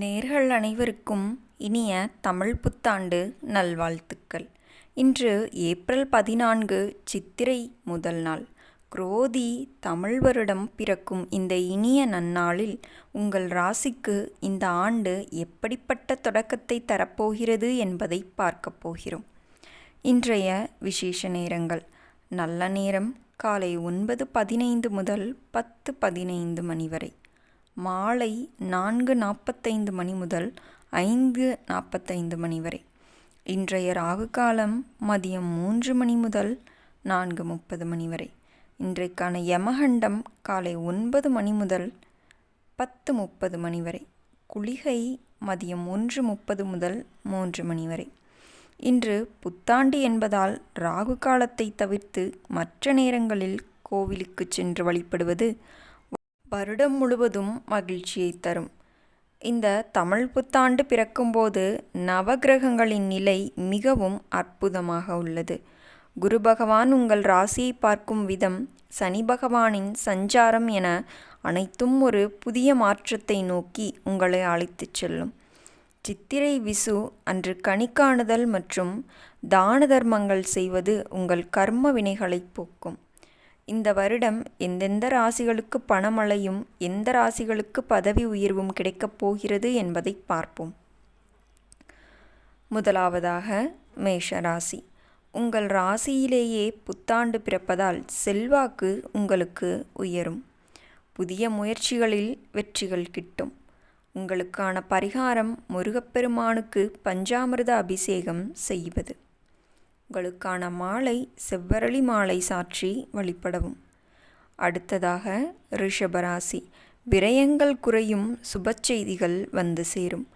நேர்கள் அனைவருக்கும் இனிய தமிழ் புத்தாண்டு நல்வாழ்த்துக்கள். இன்று ஏப்ரல் 14 சித்திரை முதல் நாள். குரோதி தமிழ் வருடம் பிறக்கும் இந்த இனிய நன்னாளில் உங்கள் ராசிக்கு இந்த ஆண்டு எப்படிப்பட்ட தொடக்கத்தை தரப்போகிறது என்பதை பார்க்கப் போகிறோம். இன்றைய விசேஷ நேரங்கள். நல்ல நேரம் காலை 9:15 முதல் 10:15 மணி வரை. மாலை 4:45 மணி முதல் 5:45 மணி வரை. இன்றைய ராகு காலம் மதியம் 3 மணி முதல் 4:30 மணி வரை. இன்றைக்கான யமகண்டம் காலை 9 மணி முதல் 10:30 மணி வரை. குளிகை மதியம் 1:30 முதல் 3 மணி வரை. இன்று புத்தாண்டு என்பதால் ராகு காலத்தை தவிர்த்து மற்ற நேரங்களில் கோவிலுக்கு சென்று வழிபடுவது வருடம் முழுவதும் மகிழ்ச்சியை தரும். இந்த தமிழ் புத்தாண்டு பிறக்கும்போது நவகிரகங்களின் நிலை மிகவும் அற்புதமாக உள்ளது. குரு பகவான் உங்கள் ராசியை பார்க்கும் விதம், சனி பகவானின் சஞ்சாரம் என அனைத்தும் ஒரு புதிய மாற்றத்தை நோக்கி உங்களை அழைத்துச் செல்லும். சித்திரை விசு அன்று கனிக்காணுதல் மற்றும் தான தர்மங்கள் செய்வது உங்கள் கர்ம வினைகளை போக்கும். இந்த வருடம் எந்தெந்த ராசிகளுக்கு பணமழையும் எந்த ராசிகளுக்கு பதவி உயர்வும் கிடைக்கப் போகிறது என்பதை பார்ப்போம். முதலாவதாக மேஷ ராசி. உங்கள் ராசியிலேயே புத்தாண்டு பிறப்பதால் செல்வாக்கு உங்களுக்கு உயரும். புதிய முயற்சிகளில் வெற்றிகள் கிட்டும். உங்களுக்கான பரிகாரம் முருகப்பெருமானுக்கு பஞ்சாமிர்த அபிஷேகம் செய்வது. உங்களுக்கான மாலை செவ்வரளி மாலை சாற்றி வழிபடவும். அடுத்ததாக ரிஷபராசி. விரயங்கள் குறையும், சுப செய்திகள் வந்து சேரும்.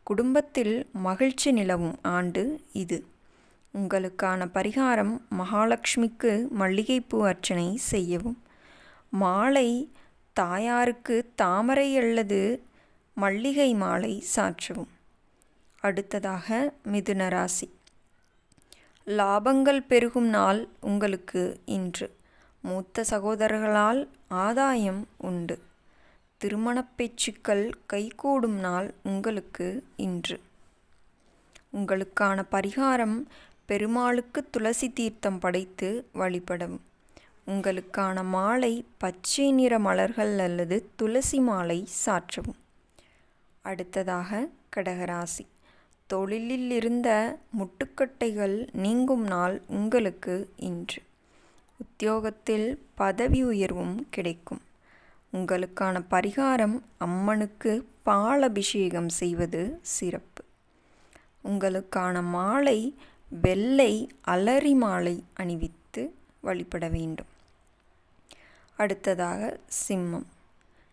குடும்பத்தில் மகிழ்ச்சி நிலவும் ஆண்டு இது. உங்களுக்கான பரிகாரம் மகாலட்சுமிக்கு மல்லிகைப்பூ அர்ச்சனை செய்யவும். மாலை தாயாருக்கு தாமரை அல்லது மல்லிகை மாலை சாற்றவும். அடுத்ததாக மிதுன ராசி. லாபங்கள் பெருகும் நாள் உங்களுக்கு இன்று. மூத்த சகோதரர்களால் ஆதாயம் உண்டு. திருமணப் பேச்சுக்கள் கைகூடும் நாள் உங்களுக்கு இன்று. உங்களுக்கான பரிகாரம் பெருமாளுக்கு துளசி தீர்த்தம் படைத்து வழிபடவும். உங்களுக்கான மாலை பச்சை நிற மலர்கள் அல்லது துளசி மாலை சாற்றவும். அடுத்ததாக கடகராசி. தொழிலில் இருந்த முட்டுக்கட்டைகள் நீங்கும் நாள் உங்களுக்கு இன்று. உத்தியோகத்தில் பதவி உயர்வும் கிடைக்கும். உங்களுக்கான பரிகாரம் அம்மனுக்கு பால் அபிஷேகம் செய்வது சிறப்பு. உங்களுக்கான மாலை வெள்ளை அலரி மாலை அணிவித்து வழிபட வேண்டும். அடுத்ததாக சிம்மம்.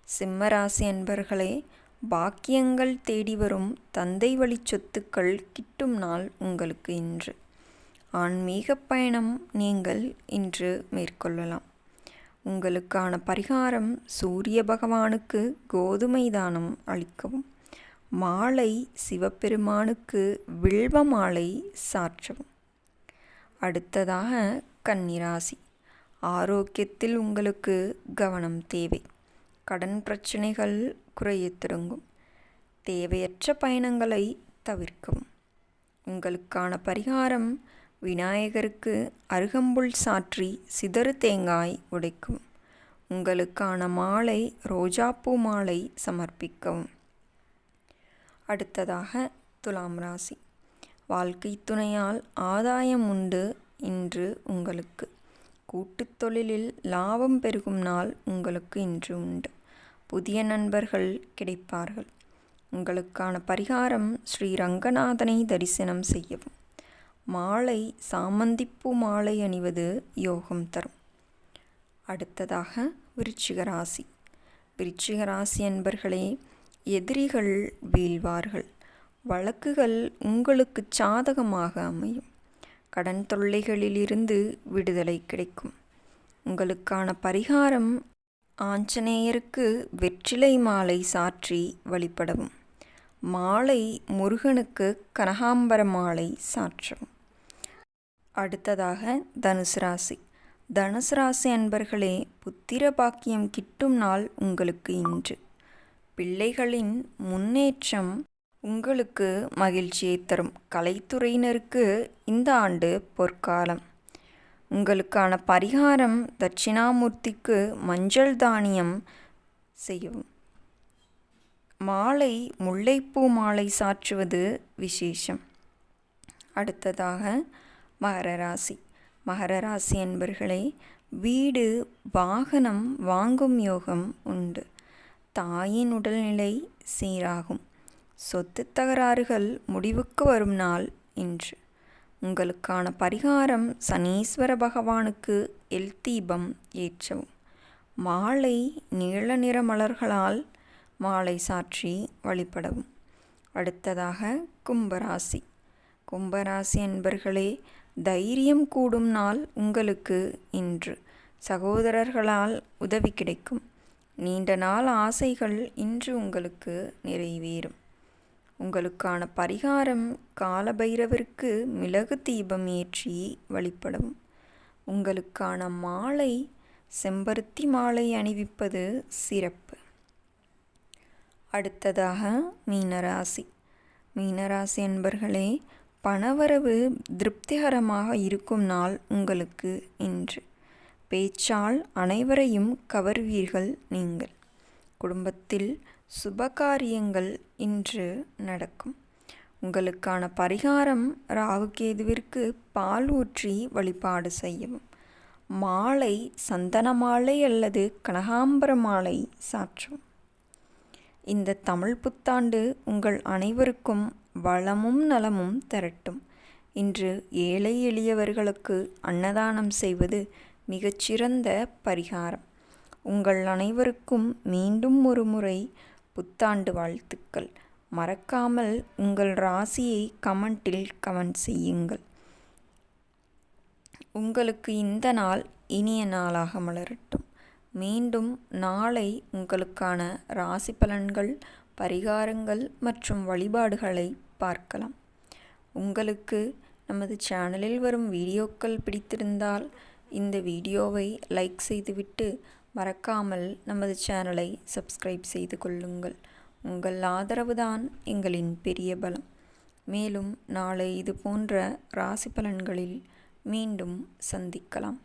சிம்மராசி அன்பர்களே, பாக்கியங்கள் தேடி வரும், தந்தை வழி சொத்துக்கள் கிட்டும் நாள் உங்களுக்கு இன்று. ஆன்மீக பயணம் நீங்கள் இன்று மேற்கொள்ளலாம். உங்களுக்கான பரிகாரம் சூரிய பகவானுக்கு கோதுமை தானம் அளிக்கவும். மாலை சிவபெருமானுக்கு வில்வ மாலை சாற்றவும். அடுத்ததாக கன்னிராசி. ஆரோக்கியத்தில் உங்களுக்கு கவனம் தேவை. கடன் பிரச்சனைகள் குறையத் தொடங்கும். தேவையற்ற பயணங்களை தவிர்க்கவும். உங்களுக்கான பரிகாரம் விநாயகருக்கு அருகம்புல் சாற்றி சிதறு தேங்காய் உடைக்கவும். உங்களுக்கான மாலை ரோஜாப்பூ மாலை சமர்ப்பிக்கவும். அடுத்ததாக துலாம் ராசி. வாழ்க்கை துணையால் ஆதாயம் உண்டு இன்று உங்களுக்கு. கூட்டுத் தொழிலில் லாபம் பெருகும் நாள் உங்களுக்கு இன்று உண்டு. புதிய நண்பர்கள் கிடைப்பார்கள். உங்களுக்கான பரிகாரம் ஸ்ரீ ரங்கநாதனை தரிசனம் செய்யவும். மாலை சாமந்திப்பூ மாலை அணிவது யோகம் தரும். அடுத்ததாக விருச்சிக ராசி. விருச்சிக ராசி அன்பர்களே, எதிரிகள் வீழ்வார்கள். வழக்குகள் உங்களுக்கு சாதகமாக அமையும். கடன் தொல்லைகளிலிருந்து விடுதலை கிடைக்கும். உங்களுக்கான பரிகாரம் ஆஞ்சநேயருக்கு வெற்றிலை மாலை சாற்றி வழிபடவும். மாலை முருகனுக்கு கனகாம்பர மாலை சாற்றவும். அடுத்ததாக தனுசு ராசி. தனுசு ராசி அன்பர்களே, புத்திர பாக்கியம் கிட்டும் நாள் உங்களுக்கு இன்று. பிள்ளைகளின் முன்னேற்றம் உங்களுக்கு மகிழ்ச்சியை தரும். கலைத்துறையினருக்கு இந்த ஆண்டு பொற்காலம். உங்களுக்கான பரிகாரம் தட்சிணாமூர்த்திக்கு மஞ்சள் தானியம் செய்யவும். மாலை முல்லைப்பூ மாலை சாற்றுவது விசேஷம். அடுத்ததாக மகர ராசி. மகர ராசி என்பர்களே, வீடு வாகனம் வாங்கும் யோகம் உண்டு. தாயின் உடல்நிலை சீராகும். சொத்து தகராறுகள் முடிவுக்கு வரும் நாள் இன்று. உங்களுக்கான பரிகாரம் சனீஸ்வர பகவானுக்கு எல் தீபம் ஏற்றவும். மாலை நீல நிற மலர்களால் மாலை சாற்றி வழிபடவும். அடுத்ததாக கும்பராசி. கும்பராசி என்பர்களே, தைரியம் கூடும் நாள் உங்களுக்கு இன்று. சகோதரர்களால் உதவி கிடைக்கும். நீண்ட நாள் ஆசைகள் இன்று உங்களுக்கு நிறைவேறும். உங்களுக்கான பரிகாரம் காலபைரவருக்கு மிளகு தீபம் ஏற்றி வழிபடவும். உங்களுக்கான மாலை செம்பருத்தி மாலை அணிவிப்பது சிறப்பு. அடுத்ததாக மீனராசி. மீனராசி என்பர்களே, பணவரவு திருப்திகரமாக இருக்கும் நாள் உங்களுக்கு இன்று. பேச்சால் அனைவரையும் கவர்வீர்கள் நீங்கள். குடும்பத்தில் சுபகாரியங்கள் இன்று நடக்கும். உங்களுக்கான பரிகாரம் ராகுகேதுவிற்கு பால் ஊற்றி வழிபாடு செய்யவும். மாலை சந்தன மாலை அல்லது கனகாம்பர மாலை சாற்றவும். இந்த தமிழ் புத்தாண்டு உங்கள் அனைவருக்கும் வளமும் நலமும் தரட்டும். இன்று ஏழை எளியவர்களுக்கு அன்னதானம் செய்வது மிகச்சிறந்த பரிகாரம். உங்கள் அனைவருக்கும் மீண்டும் ஒரு முறை புத்தாண்டு வாழ்த்துக்கள். மறக்காமல் உங்கள் ராசியை கமெண்டில் கமெண்ட் செய்யுங்கள். உங்களுக்கு இந்த நாள் இனிய நாளாக மலரட்டும். மீண்டும் நாளை உங்களுக்கான ராசி பலன்கள், பரிகாரங்கள் மற்றும் வழிபாடுகளை பார்க்கலாம். உங்களுக்கு நமது சேனலில் வரும் வீடியோக்கள் பிடித்திருந்தால் இந்த வீடியோவை லைக் செய்துவிட்டு மறக்காமல் நமது சேனலை சப்ஸ்கிரைப் செய்து கொள்ளுங்கள். உங்கள் ஆதரவுதான் எங்களின் பெரிய பலம். மேலும் நாளை இது போன்ற ராசி பலன்களில் மீண்டும் சந்திக்கலாம்.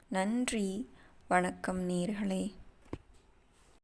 நன்றி. வணக்கம் நேயர்களே.